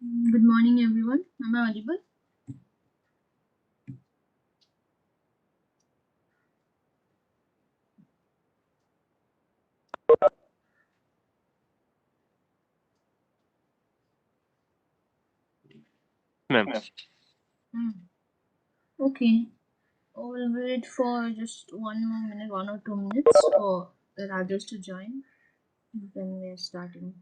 Good morning, everyone. Am I audible? Ma'am. Hmm. Okay. We'll wait for just one more minute, 1 or 2 minutes for the others to join. Then we're starting.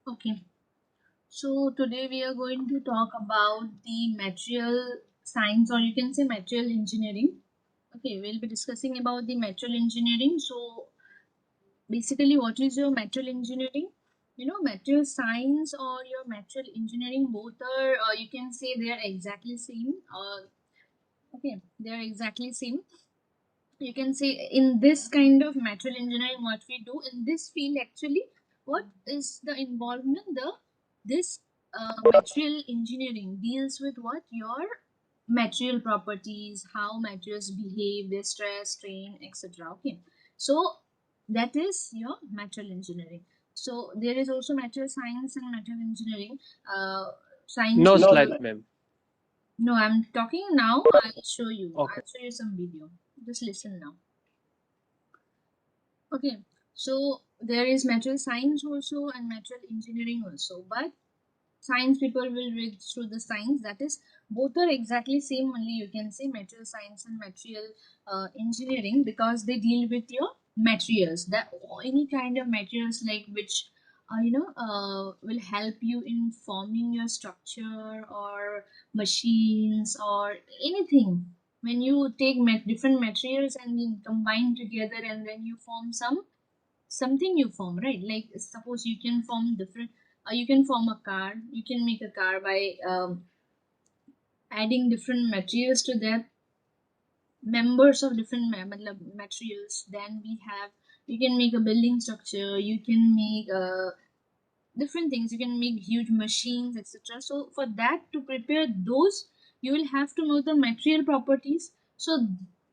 Okay. So today we are going to talk about the material science, or you can say material engineering. Okay, we'll be discussing about the material engineering. So basically, what is your material engineering? Material science or your material engineering, both are, you can say they are exactly same. Okay, they are exactly same. You can say in this kind of material engineering, what we do in this field actually, what is the involvement? This material engineering deals with what your material properties, how materials behave, their stress, strain, etc. Okay, so that is your material engineering. So there is also material science and material engineering. Science No people. slides, ma'am. No, I'm talking now. Okay. I'll show you some video. Just listen now. Okay, so there is material science also and material engineering also, but science people will read through the science, that is both are exactly same, only you can say material science and material engineering, because they deal with your materials, that any kind of materials like which will help you in forming your structure or machines or anything. When you take different materials and then combine together and then you form something, you form, right? Like suppose you can form different, you can form a car, you can make a car by adding different materials to that, members of different materials. Then we have, you can make a building structure, you can make different things, you can make huge machines, etc. So for that, to prepare those, you will have to know the material properties. So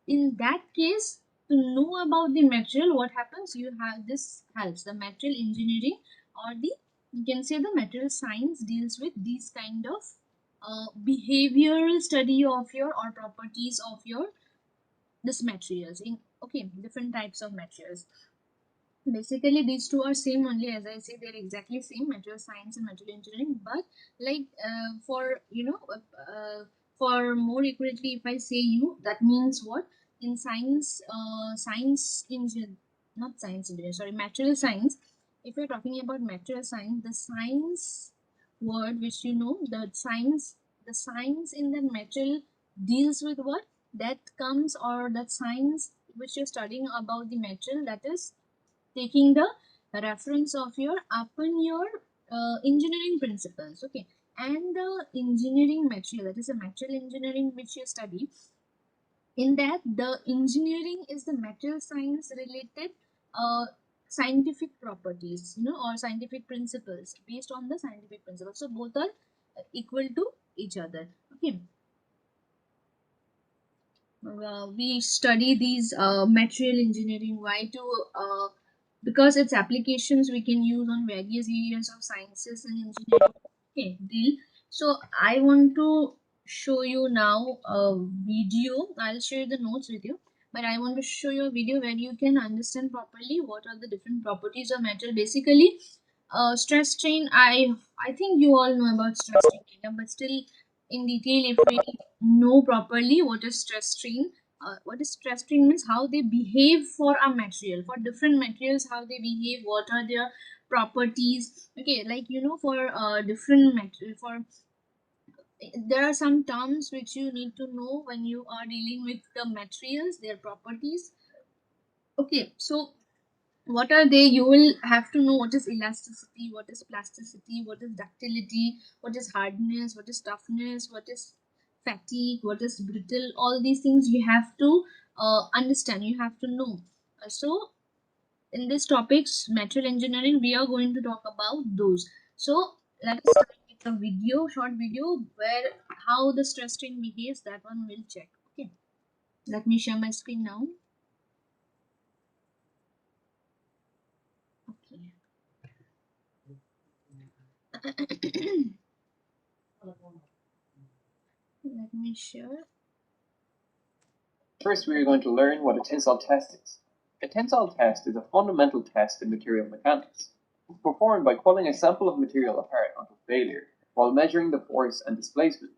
in that case, to know about the material, what happens, you have this helps the material engineering, or the, you can say the material science deals with these kind of behavioral study of your, or properties of your, this materials in, okay, different types of materials. Basically these two are same only, as I say, they're exactly same, material science and material engineering. But like for for more accurately, if I say you, that means what, in science, science engine, not science engineering, sorry, material science. If you're talking about material science, the science word which you know, the science in the material deals with what, that comes, or that science which you're studying about the material, that is taking the reference of your upon your engineering principles, okay. And the engineering material, that is a material engineering which you study, in that the engineering is the material science related uh, scientific properties, or scientific principles, based on the scientific principles. So both are equal to each other, okay. We study these material engineering, why to because its applications we can use on various areas of sciences and engineering, okay, deal. So I want to show you now a video. I'll share the notes with you, but I want to show you a video where you can understand properly what are the different properties of metal. Basically, stress strain, I think you all know about stress strain, but still in detail, if we know properly what is stress strain, what is stress strain means how they behave for a material, for different materials, how they behave, what are their properties, okay. Like for different material, for there are some terms which you need to know when you are dealing with the materials, their properties, okay. So what are they, you will have to know what is elasticity, what is plasticity, what is ductility, what is hardness, what is toughness, what is fatigue, what is brittle. All these things you have to understand, you have to know. So in this topics, material engineering, we are going to talk about those. So let us start with a video, short video, where how the stress strain behaves, that one will check, okay. Let me share my screen now, okay. Let me share. First, we are going to learn what a tensile test is. A tensile test is a fundamental test in material mechanics. It's performed by pulling a sample of material apart until failure, while measuring the force and displacement.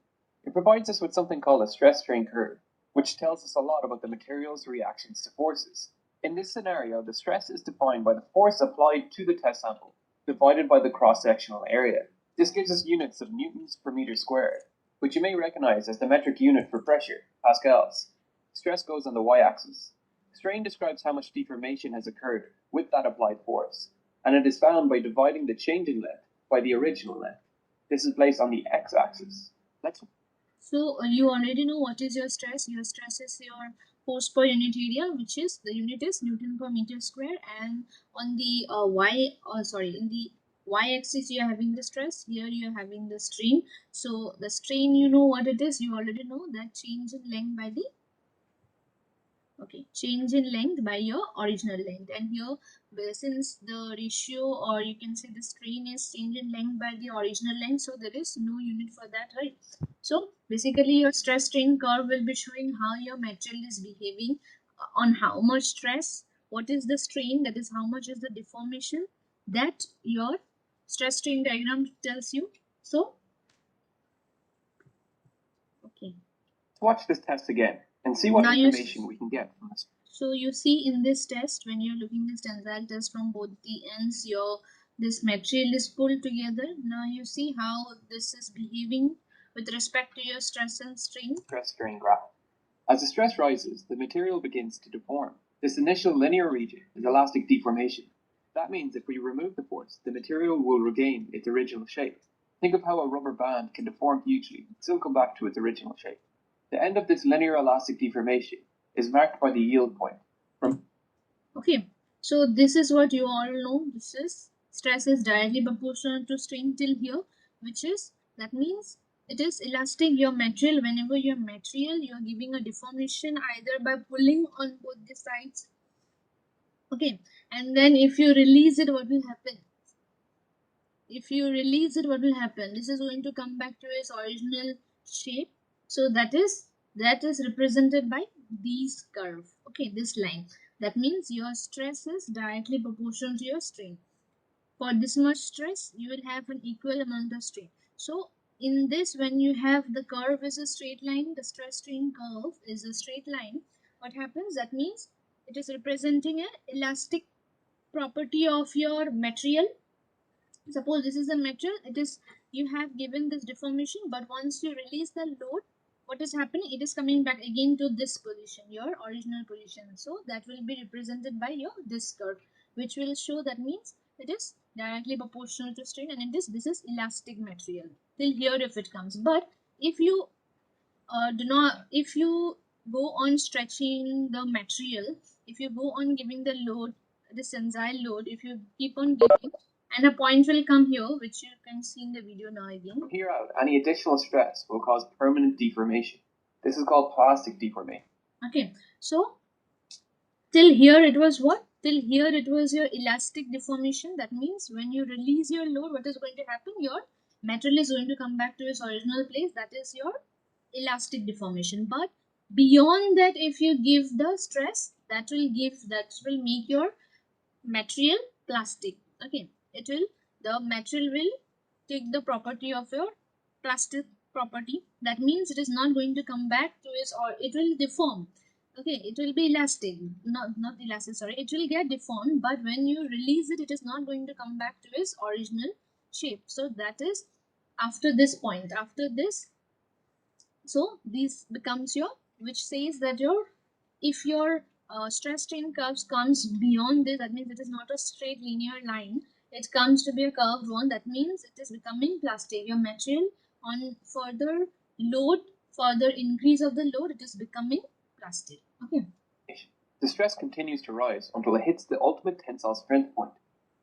It provides us with something called a stress-strain curve, which tells us a lot about the material's reactions to forces. In this scenario, the stress is defined by the force applied to the test sample, divided by the cross-sectional area. This gives us units of newtons per meter squared, which you may recognize as the metric unit for pressure, pascals. Stress goes on the y-axis. Strain describes how much deformation has occurred with that applied force, and it is found by dividing the change in length by the original length. This is placed on the x-axis. So you already know what is your stress. Your stress is your force per unit area, which is the unit is Newton per meter square, and on the in the y-axis you are having the stress. Here you are having the strain. So the strain, you know what it is. You already know that change in length by the, okay, change in length by your original length. And here, since the ratio, or you can say the strain is change in length by the original length, so there is no unit for that, right? So basically your stress strain curve will be showing how your material is behaving, on how much stress, what is the strain, that is how much is the deformation, that your stress strain diagram tells you. So okay, Watch this test again and see what now you information we can get from this. So you see in this test, when you're looking this tensile test from both the ends, your this material is pulled together. Now you see how this is behaving with respect to your stress and strain. Stress-strain graph. As the stress rises, the material begins to deform. This initial linear region is elastic deformation. That means if we remove the force, the material will regain its original shape. Think of how a rubber band can deform hugely and still come back to its original shape. The end of this linear elastic deformation is marked by the yield point. Okay, so this is what you all know. This is stress is directly proportional to strain till here, which is, that means it is elastic. Your material, whenever your material, you are giving a deformation either by pulling on both the sides. Okay, and then if you release it, what will happen? If you release it, what will happen? This is going to come back to its original shape. So that is represented by these curve. Okay, this line. That means your stress is directly proportional to your strain. For this much stress, you will have an equal amount of strain. So in this, when you have the curve is a straight line, the stress strain curve is a straight line, what happens? That means it is representing an elastic property of your material. Suppose this is a material, it is, you have given this deformation, but once you release the load, what is happening? It is coming back again to this position, your original position. So that will be represented by your this curve, which will show, that means it is directly proportional to strain, and this is elastic material till here if it comes. But if you do not, if you go on stretching the material, if you go on giving the load, the tensile load, if you keep on giving, and a point will come here, which you can see in the video now again. From here out, any additional stress will cause permanent deformation. This is called plastic deformation. Okay, so till here it was what? Till here it was your elastic deformation. That means when you release your load, what is going to happen? Your material is going to come back to its original place. That is your elastic deformation. But beyond that, if you give the stress, that will make your material plastic. Okay, it will, the material will take the property of your plastic property. That means it is not going to come back to its, or it will deform. Okay, it will be elastic, not elastic, sorry, it will get deformed, but when you release it, it is not going to come back to its original shape. So that is after this point, after this, so this becomes your, which says that your, if your stress strain curves comes beyond this, that means it is not a straight linear line, it comes to be a curved one, that means it is becoming plastic. Your material, on further load, further increase of the load, it is becoming plastic. Okay, the stress continues to rise until it hits the ultimate tensile strength point.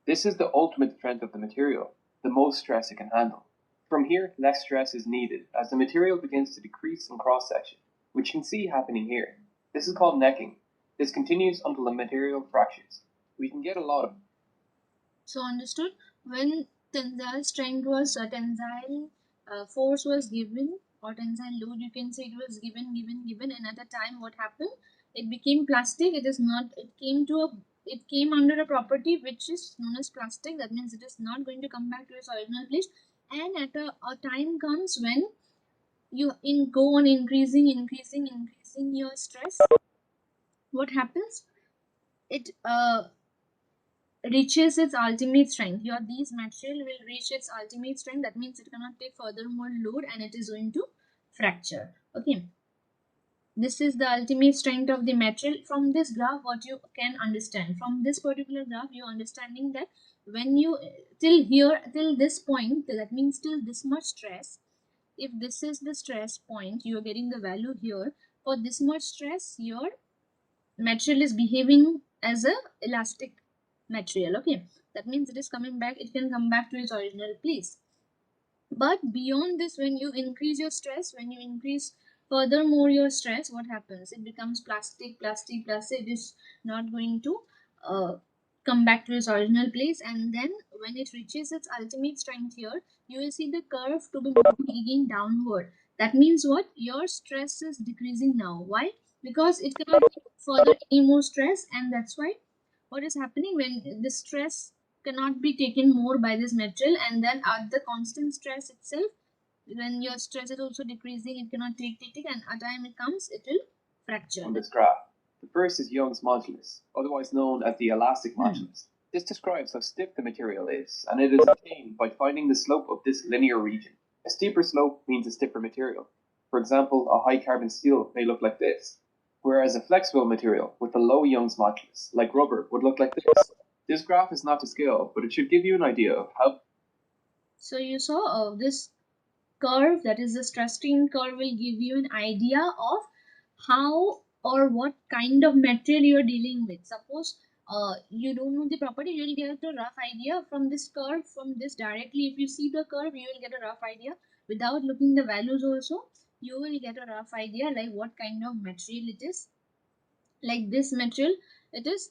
This is the ultimate strength of the material, the most stress it can handle. From here, less stress is needed as the material begins to decrease in cross-section, which you can see happening here. This is called necking. This continues until the material fractures. We can get a lot of. so understood. When tensile strength was, tensile force was given, or tensile load, you can say, it was given, and at the time what happened? It became plastic. It is not, it came under a property which is known as plastic. That means it is not going to come back to its original place. And at a time comes when you go on increasing your stress, what happens? It reaches its ultimate strength. Your these material will reach its ultimate strength. That means it cannot take further more load, and it is going to fracture. Okay, this is the ultimate strength of the material. From this graph, what you can understand, from this particular graph, you are understanding that when you, till here, till this point, that means till this much stress, if this is the stress point, you are getting the value here. For this much stress, your material is behaving as a elastic material. Okay, that means it is coming back, it can come back to its original place. But beyond this, when you increase your stress, when you increase furthermore your stress, what happens? It becomes plastic. It is not going to come back to its original place. And then when it reaches its ultimate strength here, you will see the curve to be moving again downward. That means what? Your stress is decreasing now. Why? Because it cannot take further any more stress, and that's why what is happening, when the stress cannot be taken more by this material, and then at the constant stress itself, when your stress is also decreasing, it cannot take, and at time it comes, it will fracture. On this graph, the first is Young's modulus, otherwise known as the elastic modulus. This describes how stiff the material is, and it is obtained by finding the slope of this linear region. A steeper slope means a stiffer material. For example, a high carbon steel may look like this, whereas a flexible material with a low Young's modulus, like rubber, would look like this. This graph is not to scale, but it should give you an idea of how So you saw this curve, that is the stress strain curve, will give you an idea of how or what kind of material you are dealing with. Suppose you don't know the property, you will get a rough idea from this curve. From this directly, if you see the curve, you will get a rough idea. Without looking the values also, you will get a rough idea like what kind of material it is. Like this material, it is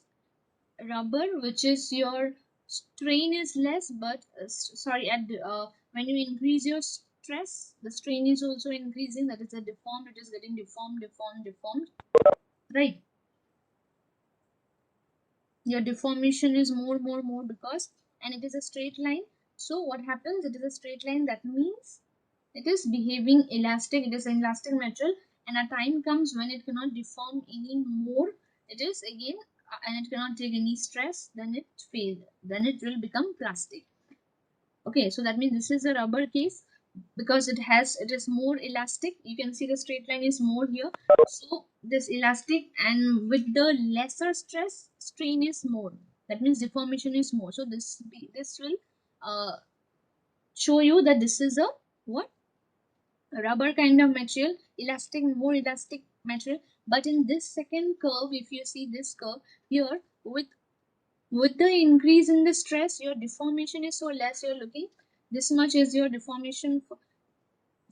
rubber, which is your strain is less, but sorry, at when you increase your stress, the strain is also increasing. That is a deformed, it is getting deformed, right? Your deformation is more because, and it is a straight line. So what happens, it is a straight line, that means it is behaving elastic, it is an elastic material, and a time comes when it cannot deform anymore. It is again and it cannot take any stress, then it fails, then it will become plastic. Okay, so that means this is a rubber case because it is more elastic. You can see the straight line is more here. So this elastic, and with the lesser stress, strain is more. That means deformation is more. So this will uh, show you that this is a what, a rubber kind of material, elastic, more elastic material. But in this second curve, if you see this curve here, with the increase in the stress, your deformation is so less. You're looking, this much is your deformation.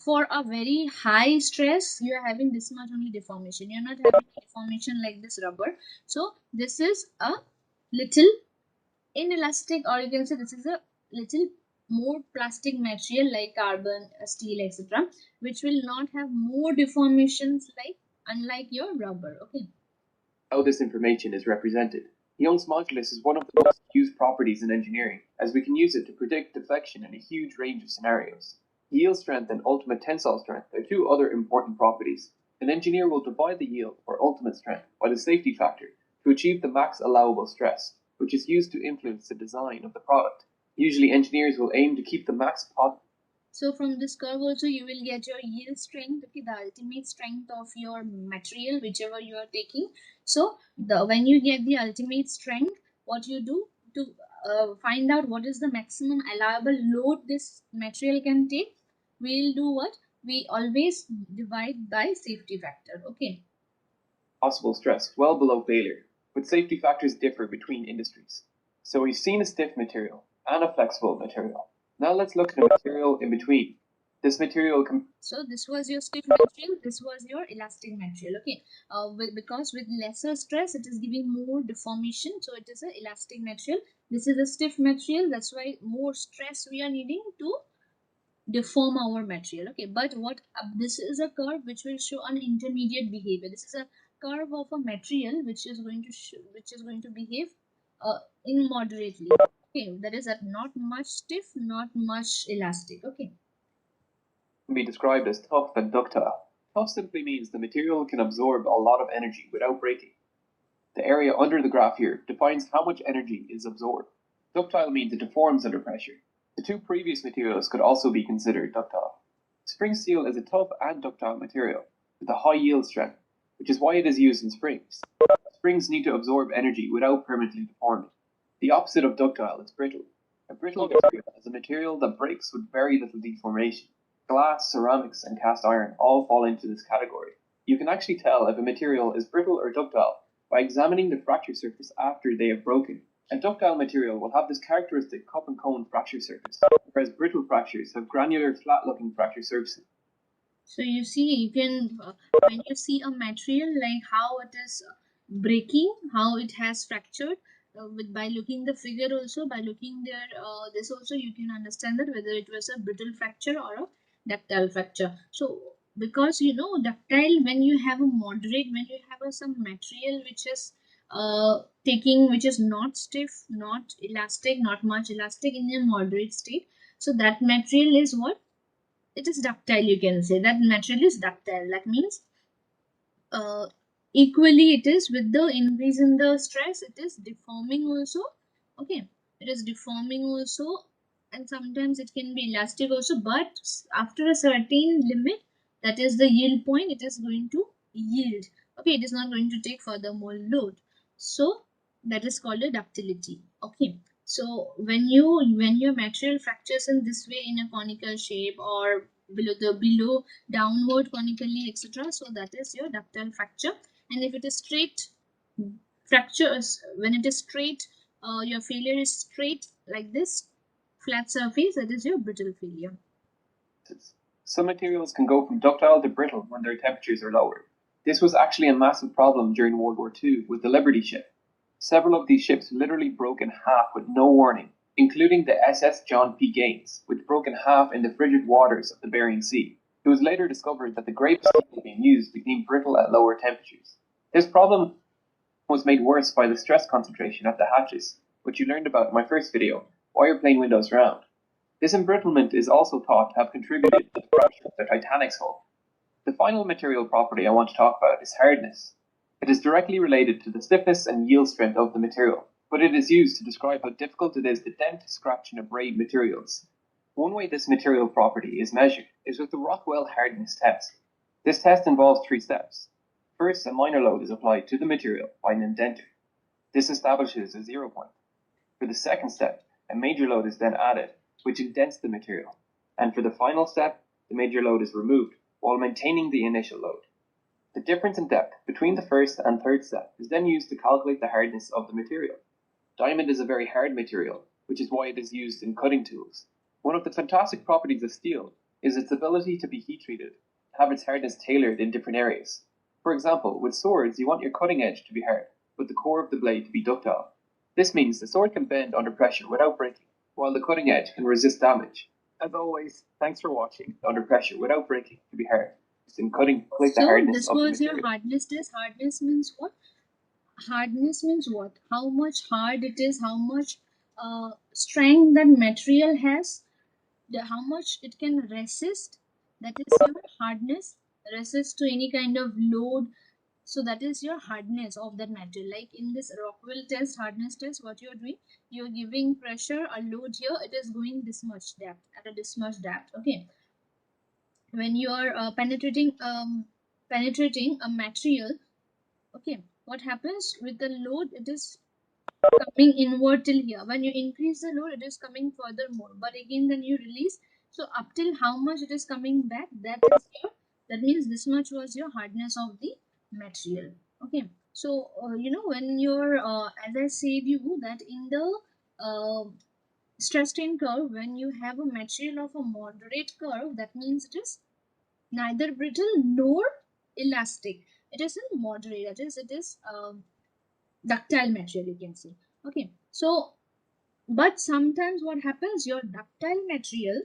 For a very high stress, you are having this much only deformation. You're not having deformation like this rubber. So this is a little inelastic, or you can say this is a little more plastic material like carbon, steel, etc., which will not have more deformations like, unlike your rubber. Okay. How this information is represented. Young's modulus is one of the most used properties in engineering, as we can use it to predict deflection in a huge range of scenarios. Yield strength and ultimate tensile strength are two other important properties. An engineer will divide the yield, or ultimate strength, by the safety factor to achieve the max allowable stress, which is used to influence the design of the product. Usually, engineers will aim to keep the max So from this curve also you will get your yield strength, okay, the ultimate strength of your material, whichever you are taking. So when you get the ultimate strength, what you do to find out what is the maximum allowable load this material can take, we'll do what? We always divide by safety factor, okay. possible stress well below failure, but safety factors differ between industries. So we've seen a stiff material and a flexible material. Now let's look at a material in between. This material So this was your stiff material, this was your elastic material, okay. Because with lesser stress it is giving more deformation, so it is a elastic material. This is a stiff material, that's why more stress we are needing to deform our material, okay. But what this is a curve which will show an intermediate behavior. This is a curve of a material which is going to which is going to behave immoderately, okay. That is that not much stiff, not much elastic, okay. can be described as tough and ductile. Tough simply means the material can absorb a lot of energy without breaking. The area under the graph here defines how much energy is absorbed. Ductile means it deforms under pressure. The two previous materials could also be considered ductile. Spring steel is a tough and ductile material with a high yield strength, which is why it is used in springs. Springs need to absorb energy without permanently deforming. The opposite of ductile is brittle. A brittle material is a material that breaks with very little deformation. Glass, ceramics, and cast iron all fall into this category. You can actually tell if a material is brittle or ductile by examining the fracture surface after they have broken. A ductile material will have this characteristic cup and cone fracture surface, whereas brittle fractures have granular, flat-looking fracture surfaces. So you see, you can when you see a material like how it is breaking, how it has fractured, with by looking the figure also, by looking there, this also you can understand that whether it was a brittle fracture or a ductile fracture. So because you know ductile, when you have a moderate, when you have a, some material which is taking, which is not stiff, not elastic, not much elastic, in a moderate state. So that material is what, it is ductile, you can say that material is ductile. That means uh, equally it is with the increase in the stress, it is deforming also, okay. It is deforming also, and sometimes it can be elastic also, but after a certain limit, that is the yield point, it is going to yield, okay. It is not going to take further more load. So that is called a ductility, okay. So when your material fractures in this way in a conical shape or below downward conically, etc., so that is your ductile fracture. And if it is straight fractures, when it is straight, your failure is straight like this flat surface, that is your brittle failure. Some materials can go from ductile to brittle when their temperatures are lowered. This was actually a massive problem during World War II with the Liberty ship. Several of these ships literally broke in half with no warning, including the SS John P. Gaines, which broke in half in the frigid waters of the Bering Sea. It was later discovered that the grape seed being used became brittle at lower temperatures. This problem was made worse by the stress concentration at the hatches, which you learned about in my first video, Why Are Plane Windows Round? This embrittlement is also thought to have contributed to the fracture of the Titanic's hull. The final material property I want to talk about is hardness. It is directly related to the stiffness and yield strength of the material, but it is used to describe how difficult it is to dent, scratch, and abrade materials. One way this material property is measured is with the Rockwell Hardness Test. This test involves 3 steps. First, a minor load is applied to the material by an indenter. This establishes a 0 point. For the second step, a major load is then added, which indents the material. And for the final step, the major load is removed, while maintaining the initial load. The difference in depth between the first and third step is then used to calculate the hardness of the material. Diamond is a very hard material, which is why it is used in cutting tools. One of the fantastic properties of steel is its ability to be heat treated, to have its hardness tailored in different areas. For example, with swords, you want your cutting edge to be hard, but the core of the blade to be ductile. This means the sword can bend under pressure without breaking, while the cutting edge can resist damage. As always, thanks for watching. Under pressure without breaking to be hard. In cutting, calculate the So hardness this of the was your material. hardness test. Hardness means what? Hardness means what? How much hard it is, how much strength that material has, how much it can resist. That is your hardness. Resist to any kind of load. So that is your hardness of that material. Like in this Rockwell test, hardness test, what you are doing, you are giving pressure, a load here, it is going this much depth, at a this much depth. Okay, when you are penetrating a material, okay, what happens with the load, it is coming inward till here. When you increase the load, it is coming further more, but again then you release. So up till how much it is coming back, that means this much was your hardness of the material. Okay, so when you're as I said you that in the uh, stress strain curve, when you have a material of a moderate curve, that means it is neither brittle nor elastic. It is in moderate, that is, it is ductile material, you can say. Okay, so but sometimes what happens, your ductile material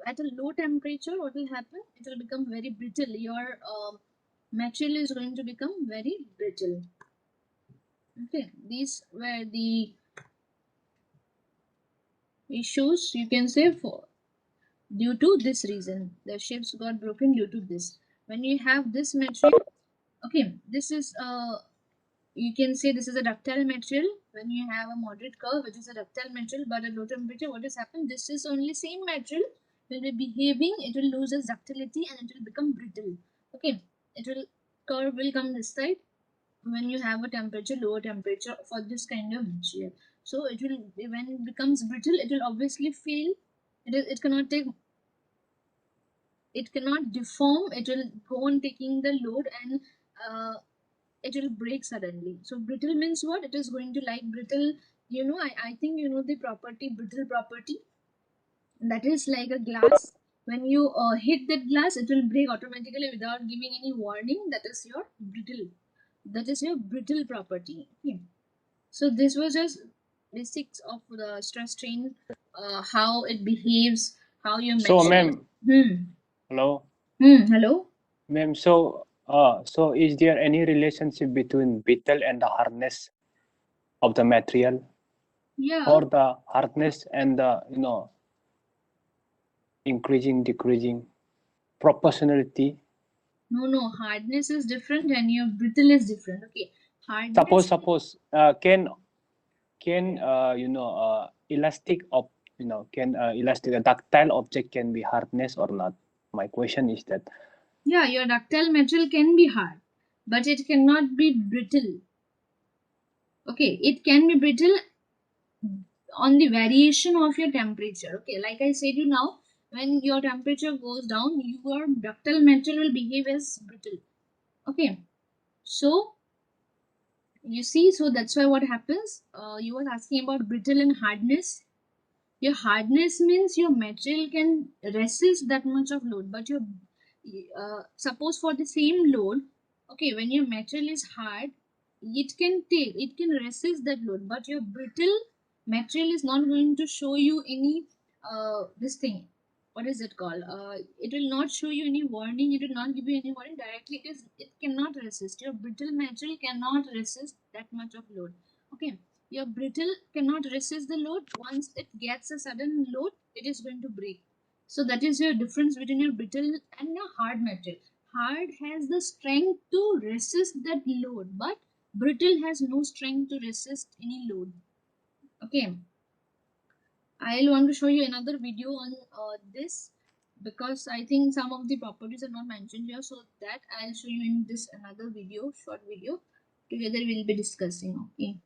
at a low temperature, what will happen, it will become very brittle. Your material is going to become very brittle. Okay, these were the issues, you can say, for due to this reason the ships got broken due to this. When you have this material, okay, this is you can say this is a ductile material. When you have a moderate curve, which is a ductile material, but at low temperature, what has happened, this is only same material will be behaving, it will lose its ductility and it will become brittle. Okay, it will curve will come this side when you have a temperature, lower temperature for this kind of material. So it will, when it becomes brittle, it will obviously fail. It cannot take, it cannot deform, it will go on taking the load, and it will break suddenly. So brittle means what? It is going to like brittle. I think you know the property, brittle property. That is like a glass. When you hit that glass, it will break automatically without giving any warning. That is your brittle. That is your brittle property. Okay. So this was just basics of the stress strain, how it behaves, how you So, measure. ma'am, Hmm. hello, Hello. ma'am. So is there any relationship between brittle and the hardness of the material, Yeah. or the hardness and the increasing, decreasing proportionality? No. Hardness is different and your brittle is different. Okay. Suppose, Hardness. suppose, can elastic of can elastic a ductile object can be hardness or not? My question is that. Yeah, your ductile material can be hard, but it cannot be brittle. Okay, it can be brittle on the variation of your temperature. Okay, like I said you now, when your temperature goes down, your ductile material will behave as brittle. Okay, so you see, so that's why what happens, you were asking about brittle and hardness. Your hardness means your material can resist that much of load, but your suppose for the same load, okay, when your material is hard, it can resist that load, but your brittle material is not going to show you any this thing. What is it called? It will not show you any warning. It will not give you any warning directly. It cannot resist. Your brittle material cannot resist that much of load. Okay, your brittle cannot resist the load. Once it gets a sudden load, it is going to break. So that is your difference between your brittle and your hard material. Hard has the strength to resist that load, but brittle has no strength to resist any load. Okay, I'll want to show you another video on this, because I think some of the properties are not mentioned here, so that I'll show you in this another video, short video. Together we'll be discussing. Okay.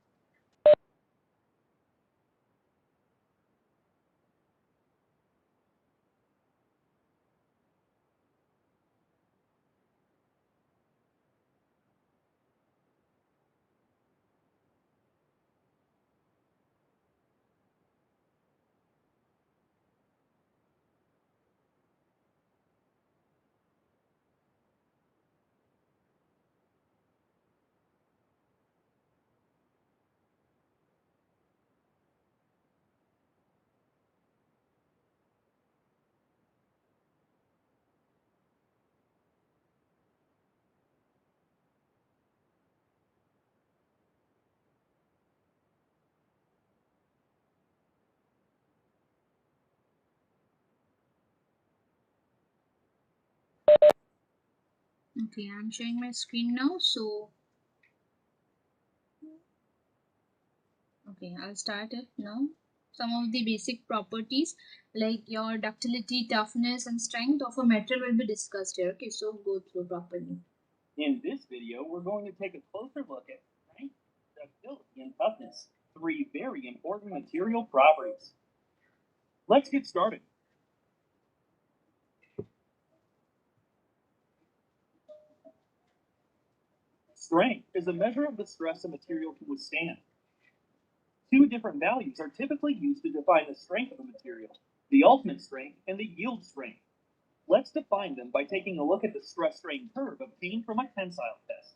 Okay, I'm sharing my screen now. So, okay, I'll start it now. Some of the basic properties like your ductility, toughness, and strength of a material will be discussed here. Okay, so go through properly. In this video, we're going to take a closer look at strength, ductility, and toughness, three very important material properties. Let's get started. Strength is a measure of the stress a material can withstand. Two different values are typically used to define the strength of a material, the ultimate strength and the yield strength. Let's define them by taking a look at the stress-strain curve obtained from a tensile test.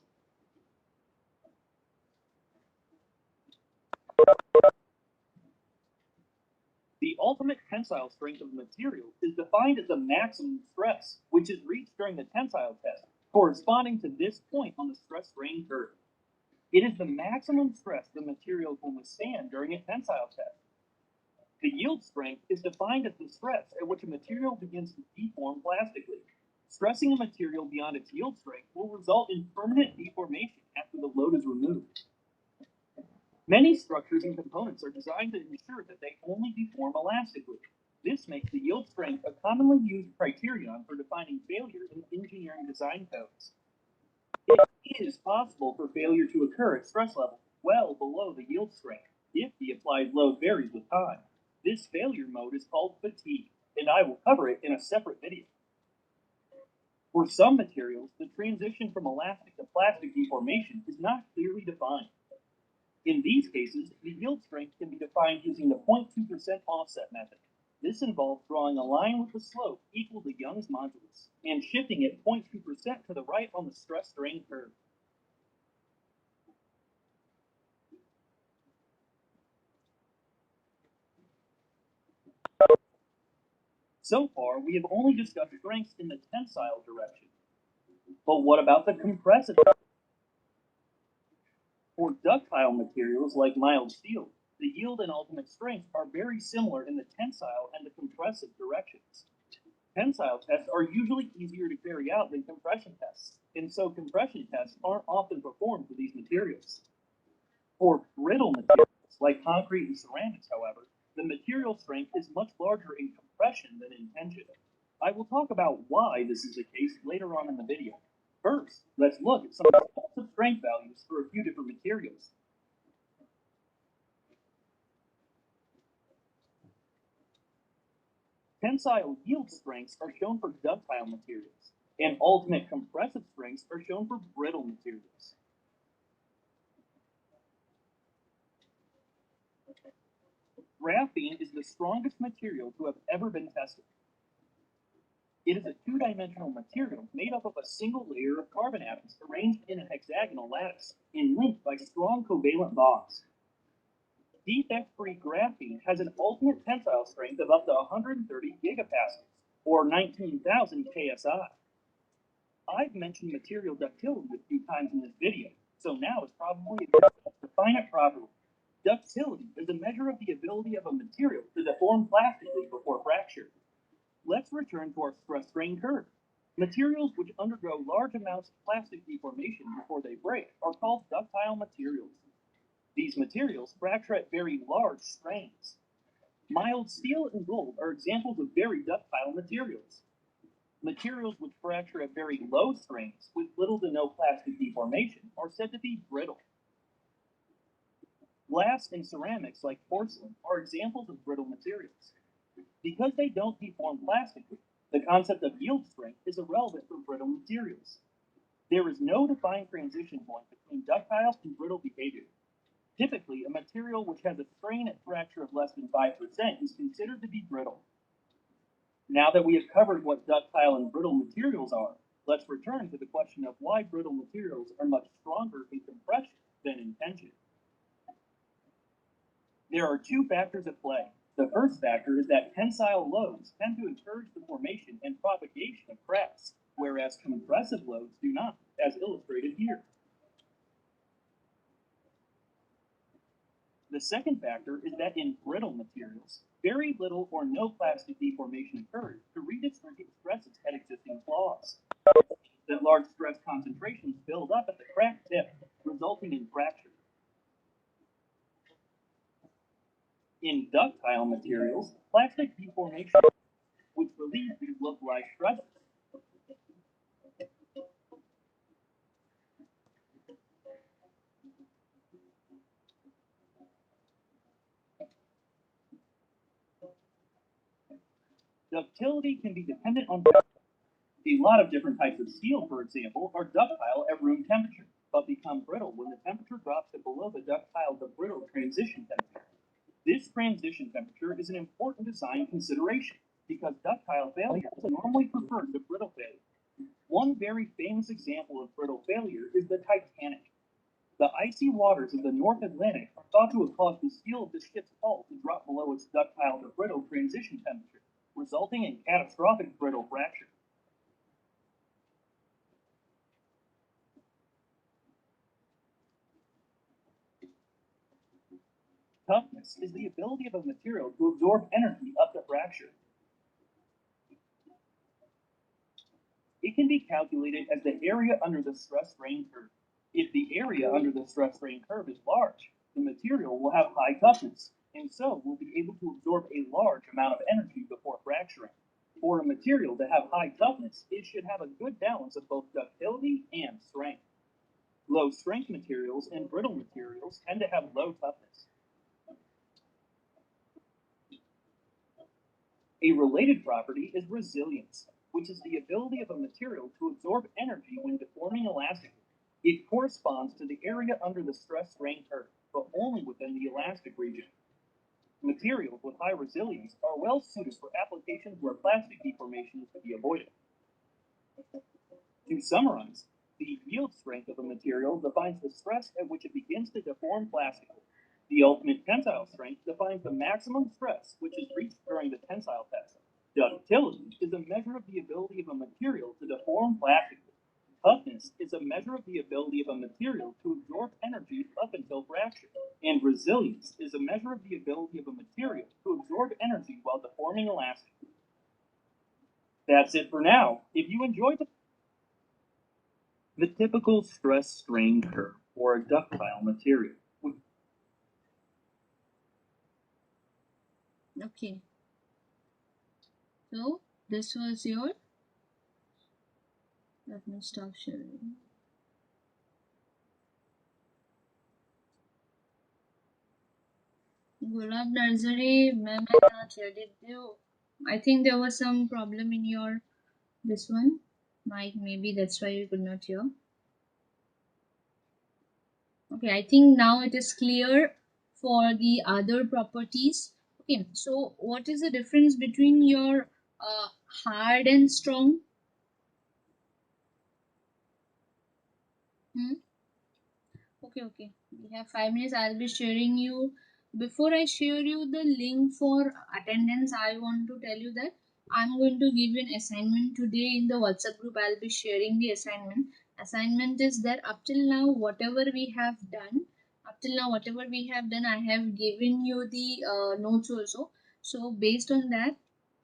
The ultimate tensile strength of a material is defined as the maximum stress, which is reached during the tensile test, corresponding to this point on the stress-strain curve. It is the maximum stress the material can withstand during a tensile test. The yield strength is defined as the stress at which a material begins to deform plastically. Stressing a material beyond its yield strength will result in permanent deformation after the load is removed. Many structures and components are designed to ensure that they only deform elastically. This makes the yield strength a commonly used criterion for defining failure in engineering design codes. It is possible for failure to occur at stress levels well below the yield strength if the applied load varies with time. This failure mode is called fatigue, and I will cover it in a separate video. For some materials, the transition from elastic to plastic deformation is not clearly defined. In these cases, the yield strength can be defined using the 0.2% offset method. This involves drawing a line with the slope equal to Young's modulus and shifting it 0.2% to the right on the stress-strain curve. So far, we have only discussed strengths in the tensile direction. But what about the compressive? For ductile materials like mild steel, the yield and ultimate strength are very similar in the tensile and the compressive directions. Tensile tests are usually easier to carry out than compression tests, and so compression tests aren't often performed for these materials. For brittle materials like concrete and ceramics, however, the material strength is much larger in compression than in tension. I will talk about why this is the case later on in the video. First, let's look at some relative strength values for a few different materials. Tensile yield strengths are shown for ductile materials, and ultimate compressive strengths are shown for brittle materials. Graphene is the strongest material to have ever been tested. It is a two-dimensional material made up of a single layer of carbon atoms arranged in a hexagonal lattice and linked by strong covalent bonds. Defect-free graphene has an ultimate tensile strength of up to 130 gigapascals, or 19,000 KSI. I've mentioned material ductility a few times in this video, so now it's probably a good time to define it properly. Ductility is a measure of the ability of a material to deform plastically before fracture. Let's return to our stress-strain curve. Materials which undergo large amounts of plastic deformation before they break are called ductile materials. These materials fracture at very large strains. Mild steel and gold are examples of very ductile materials. Materials which fracture at very low strains with little to no plastic deformation are said to be brittle. Glass and ceramics like porcelain are examples of brittle materials. Because they don't deform plastically, the concept of yield strength is irrelevant for brittle materials. There is no defined transition point between ductile and brittle behavior. Typically, a material which has a strain at fracture of less than 5% is considered to be brittle. Now that we have covered what ductile and brittle materials are, let's return to the question of why brittle materials are much stronger in compression than in tension. There are two factors at play. The first factor is that tensile loads tend to encourage the formation and propagation of cracks, whereas compressive loads do not, as illustrated here. The second factor is that in brittle materials, very little or no plastic deformation occurs to redistribute stresses at existing flaws. That large stress concentrations build up at the crack tip, resulting in fracture. In ductile materials, plastic deformation, which relieves these localized stresses. Ductility can be dependent on a lot of different types of steel, for example, are ductile at room temperature, but become brittle when the temperature drops to below the ductile to brittle transition temperature. This transition temperature is an important design consideration because ductile failure is normally preferred to brittle failure. One very famous example of brittle failure is the Titanic. The icy waters of the North Atlantic are thought to have caused the steel of the ship's hull to drop below its ductile to brittle transition temperature, resulting in catastrophic brittle fracture. Toughness is the ability of a material to absorb energy up to fracture. It can be calculated as the area under the stress-strain curve. If the area under the stress-strain curve is large, the material will have high toughness, and so will be able to absorb a large amount of energy before fracturing. For a material to have high toughness, it should have a good balance of both ductility and strength. Low-strength materials and brittle materials tend to have low toughness. A related property is resilience, which is the ability of a material to absorb energy when deforming elastically. It corresponds to the area under the stress-strain curve, but only within the elastic region. Materials with high resilience are well suited for applications where plastic deformation is to be avoided. To summarize, the yield strength of a material defines the stress at which it begins to deform plastically. The ultimate tensile strength defines the maximum stress which is reached during the tensile test. Ductility is a measure of the ability of a material to deform plastically. Toughness is a measure of the ability of a material to absorb energy up until fracture. And resilience is a measure of the ability of a material to absorb energy while deforming elastically. That's it for now. If you enjoyed the typical stress-strain curve for a ductile material. Okay. So this was your. Let me stop sharing. Gulab nursery मैं cannot hear. Did you I think there was some problem in your this one. Maybe that's why you could not hear. Okay, I think now it is clear for the other properties. Okay, so what is the difference between your hard and strong? Hmm? Okay. We have 5 minutes. I'll be sharing you. Before I share you the link for attendance, I want to tell you that I'm going to give you an assignment today in the WhatsApp group. I'll be sharing the assignment. Assignment is that up till now, whatever we have done, I have given you the notes also. So based on that,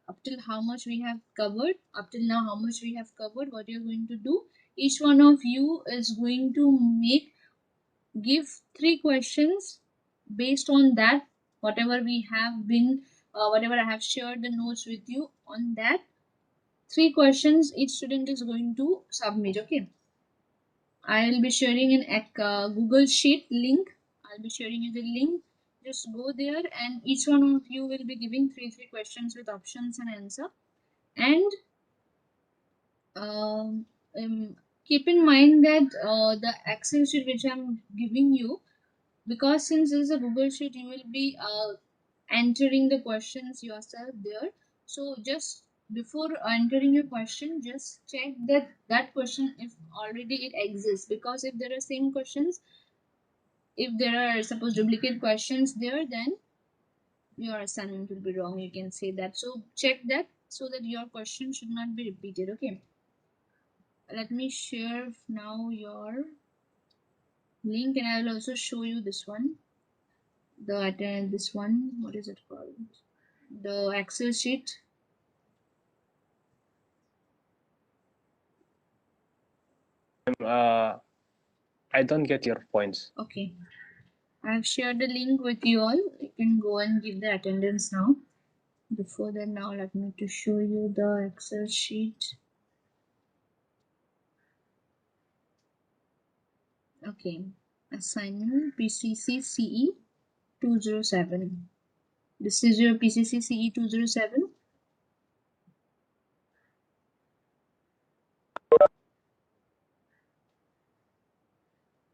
up till how much we have covered, up till now how much we have covered, what you're going to do, each one of you is going to give 3 questions based on that, whatever we have been whatever I have shared the notes with you on that. 3 questions each student is going to submit. Okay, I'll be sharing an Google Sheet link. I'll be sharing you the link. Just go there and each one of you will be giving three questions with options and answer. And um, keep in mind that the Excel sheet which I'm giving you, because since this is a Google Sheet, you will be entering the questions yourself there. So just before entering your question, just check that question if already it exists, because if there are same questions, if there are suppose duplicate questions there, then your assignment will be wrong, you can say that. So check that so that your question should not be repeated. Okay, let me share now your link, and I will also show you this one, this one, what is it called, the Excel sheet. I don't get your points. Okay, I have shared the link with you all. You can go and give the attendance now. Before that, now let me to show you the Excel sheet. Okay, assignment PCC CE 207. This is your PCC CE 207.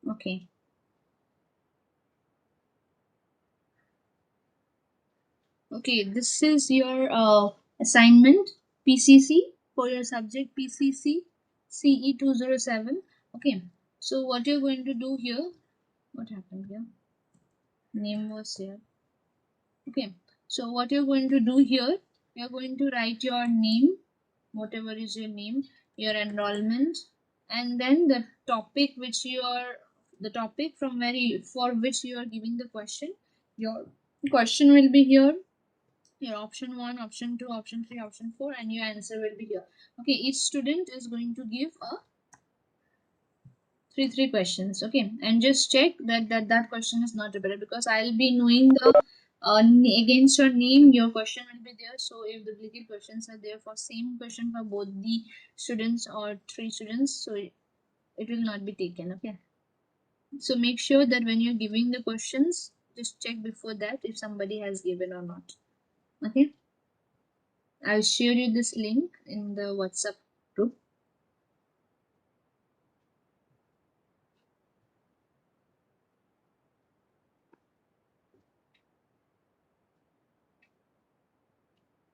Okay. Okay, this is your assignment PCC for your subject PCC CE 207. Okay, so what you're going to do here, what happened here? Name was here. Okay, so what you're going to do here, you're going to write your name, whatever is your name, your enrollment, and then the topic which you are, the topic from where you, for which you are giving the question. Your question will be here, your option 1, option 2, option 3, option 4, and your answer will be here. Okay, each student is going to give a three questions. Okay, and just check that question is not repeated, because I'll be knowing the against your name your question will be there. So if duplicate questions are there for same question for both the students or 3 students, so it will not be taken. Okay, so make sure that when you're giving the questions, just check before that if somebody has given or not. Okay, I'll share you this link in the WhatsApp group.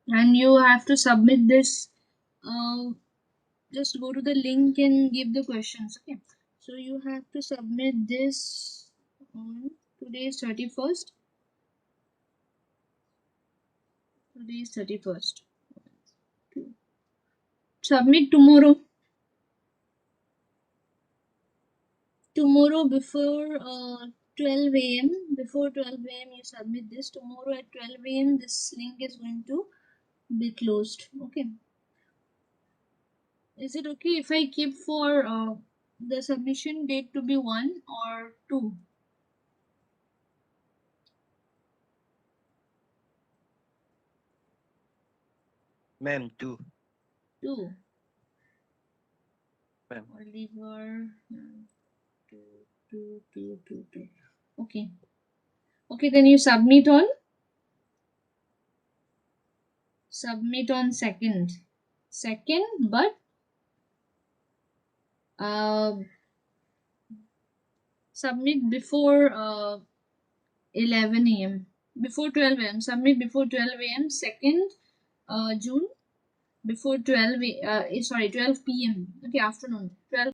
And you have to submit this. Just go to the link and give the questions. Okay, so you have to submit this on today is 31st. Today is 31st. Submit tomorrow. Tomorrow before 12 a.m. Before 12 a.m. you submit this. Tomorrow at 12 a.m. this link is going to be closed. Okay. Is it okay if I keep for the submission date to be 1 or 2? Ma'am, 2. 2. Ma'am. Oliver. 2. Okay. Okay, then you submit submit on second, but submit before 11 a.m. before 12 a.m. Submit before 12 a.m. 2nd June, before 12 p.m. Okay, afternoon 12